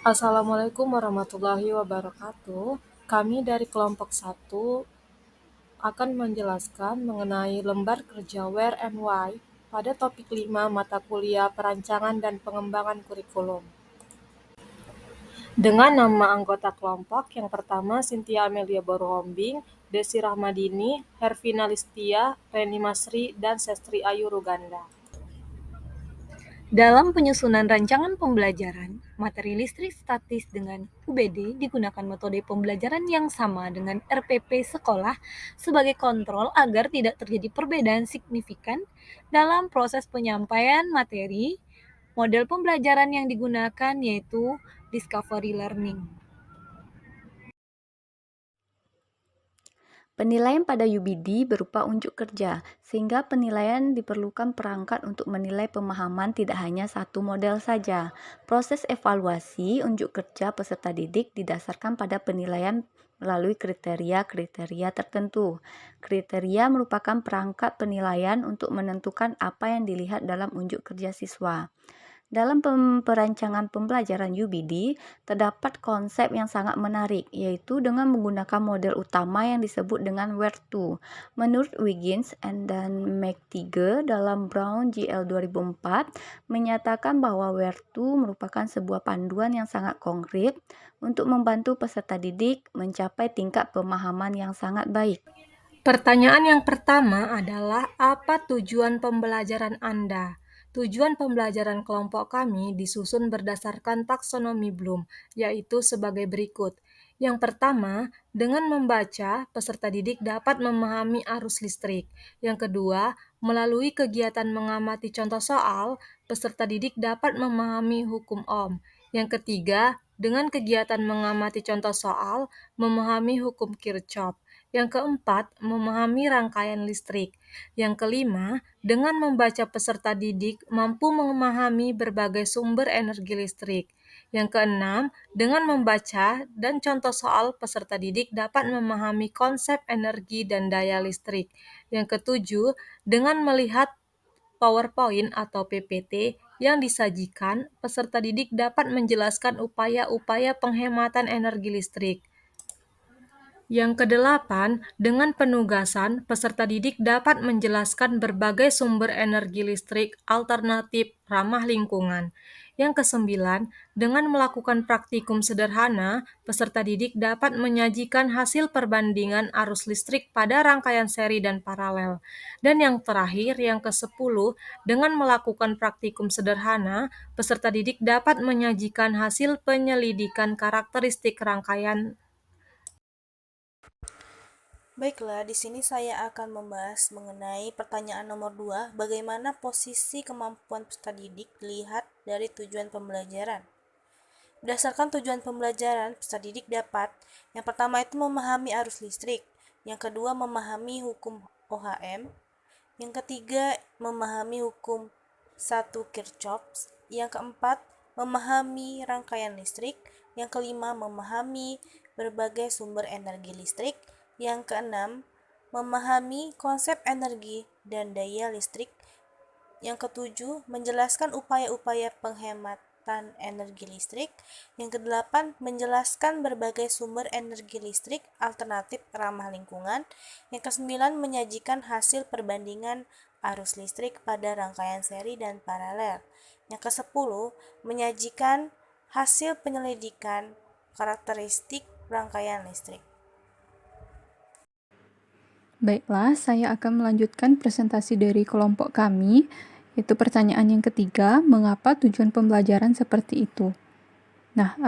Assalamualaikum warahmatullahi wabarakatuh. Kami dari kelompok 1 akan menjelaskan mengenai lembar kerja Where and Why pada topik 5 mata kuliah perancangan dan pengembangan kurikulum. Dengan nama anggota kelompok yang pertama Cynthia Amelia Boruhombing, Desi Rahmadini, Hervina Listia, Reni Masri, dan Sestri Ayu Ruganda. Dalam penyusunan rancangan pembelajaran, materi listrik statis dengan UBD digunakan metode pembelajaran yang sama dengan RPP sekolah sebagai kontrol agar tidak terjadi perbedaan signifikan dalam proses penyampaian materi. Model pembelajaran yang digunakan yaitu Discovery Learning. Penilaian pada UBD berupa unjuk kerja, sehingga penilaian diperlukan perangkat untuk menilai pemahaman tidak hanya satu model saja. Proses evaluasi unjuk kerja peserta didik didasarkan pada penilaian melalui kriteria-kriteria tertentu. Kriteria merupakan perangkat penilaian untuk menentukan apa yang dilihat dalam unjuk kerja siswa. Dalam perancangan pembelajaran UBD, terdapat konsep yang sangat menarik, yaitu dengan menggunakan model utama yang disebut dengan WER2. Menurut Wiggins dan McTighe dalam Brown GL 2004, menyatakan bahwa WER2 merupakan sebuah panduan yang sangat konkret untuk membantu peserta didik mencapai tingkat pemahaman yang sangat baik. Pertanyaan yang pertama adalah apa tujuan pembelajaran Anda? Tujuan pembelajaran kelompok kami disusun berdasarkan taksonomi Bloom, yaitu sebagai berikut. Yang pertama, dengan membaca, peserta didik dapat memahami arus listrik. Yang kedua, melalui kegiatan mengamati contoh soal, peserta didik dapat memahami hukum Ohm. Yang ketiga, dengan kegiatan mengamati contoh soal, memahami hukum Kirchhoff. Yang keempat, memahami rangkaian listrik. Yang kelima, dengan membaca peserta didik mampu memahami berbagai sumber energi listrik. Yang keenam, dengan membaca dan contoh soal peserta didik dapat memahami konsep energi dan daya listrik. Yang ketujuh, dengan melihat PowerPoint atau PPT yang disajikan, peserta didik dapat menjelaskan upaya-upaya penghematan energi listrik. Yang kedelapan, dengan penugasan, peserta didik dapat menjelaskan berbagai sumber energi listrik alternatif ramah lingkungan. Yang kesembilan, dengan melakukan praktikum sederhana, peserta didik dapat menyajikan hasil perbandingan arus listrik pada rangkaian seri dan paralel. Dan yang terakhir, yang ke-10, dengan melakukan praktikum sederhana, peserta didik dapat menyajikan hasil penyelidikan karakteristik rangkaian. Baiklah, di sini saya akan membahas mengenai pertanyaan nomor 2, bagaimana posisi kemampuan peserta didik dilihat dari tujuan pembelajaran. Berdasarkan tujuan pembelajaran, peserta didik dapat, yang pertama itu memahami arus listrik, yang kedua memahami hukum OHM, yang ketiga memahami hukum 1 Kirchhoff, yang keempat memahami rangkaian listrik, yang kelima memahami berbagai sumber energi listrik, yang keenam, memahami konsep energi dan daya listrik. Yang ketujuh, menjelaskan upaya-upaya penghematan energi listrik. Yang kedelapan, menjelaskan berbagai sumber energi listrik alternatif ramah lingkungan. Yang kesembilan, menyajikan hasil perbandingan arus listrik pada rangkaian seri dan paralel. Yang kesepuluh, menyajikan hasil penyelidikan karakteristik rangkaian listrik. Baiklah, saya akan melanjutkan presentasi dari kelompok kami, yaitu pertanyaan yang ketiga, mengapa tujuan pembelajaran seperti itu? Nah,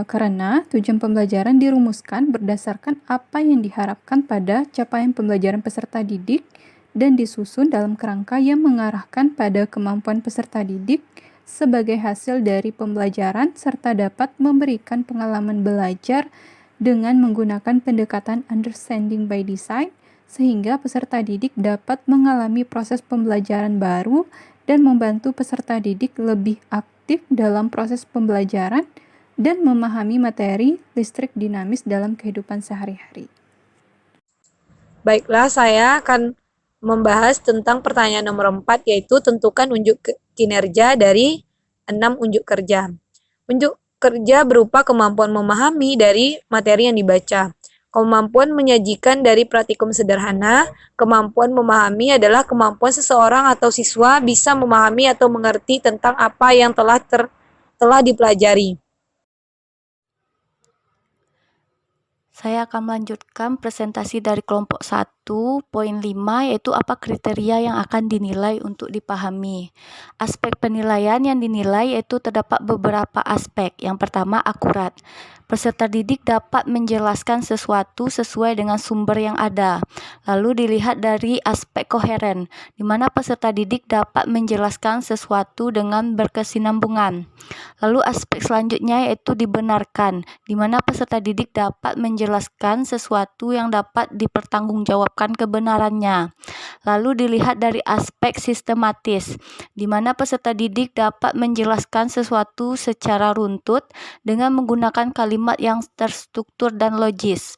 karena tujuan pembelajaran dirumuskan berdasarkan apa yang diharapkan pada capaian pembelajaran peserta didik dan disusun dalam kerangka yang mengarahkan pada kemampuan peserta didik sebagai hasil dari pembelajaran serta dapat memberikan pengalaman belajar dengan menggunakan pendekatan understanding by design sehingga peserta didik dapat mengalami proses pembelajaran baru dan membantu peserta didik lebih aktif dalam proses pembelajaran dan memahami materi listrik dinamis dalam kehidupan sehari-hari. Baiklah, saya akan membahas tentang pertanyaan nomor 4, yaitu tentukan unjuk kinerja dari 6 unjuk kerja. Unjuk kerja berupa kemampuan memahami dari materi yang dibaca. Kemampuan menyajikan dari praktikum sederhana. Kemampuan memahami adalah kemampuan seseorang atau siswa bisa memahami atau mengerti tentang apa yang telah dipelajari. Saya akan melanjutkan presentasi dari kelompok 1.5, yaitu apa kriteria yang akan dinilai untuk dipahami. Aspek penilaian yang dinilai yaitu terdapat beberapa aspek. Yang pertama, akurat. Peserta didik dapat menjelaskan sesuatu sesuai dengan sumber yang ada. Lalu dilihat dari aspek koheren, di mana peserta didik dapat menjelaskan sesuatu dengan berkesinambungan. Lalu aspek selanjutnya yaitu dibenarkan, di mana peserta didik dapat menjelaskan sesuatu yang dapat dipertanggungjawabkan kebenarannya. Lalu dilihat dari aspek sistematis, di mana peserta didik dapat menjelaskan sesuatu secara runtut dengan menggunakan kalimat yang terstruktur dan logis.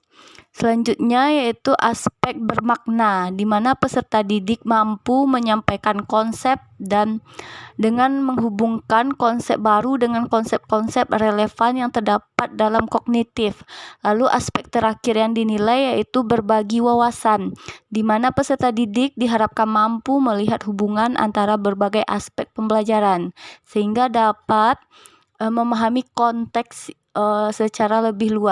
Selanjutnya yaitu aspek bermakna, di mana peserta didik mampu menyampaikan konsep dan dengan menghubungkan konsep baru dengan konsep-konsep relevan yang terdapat dalam kognitif. Lalu aspek terakhir yang dinilai yaitu berbagi wawasan, di mana peserta didik diharapkan mampu melihat hubungan antara berbagai aspek pembelajaran, sehingga dapat memahami konteks secara lebih luas.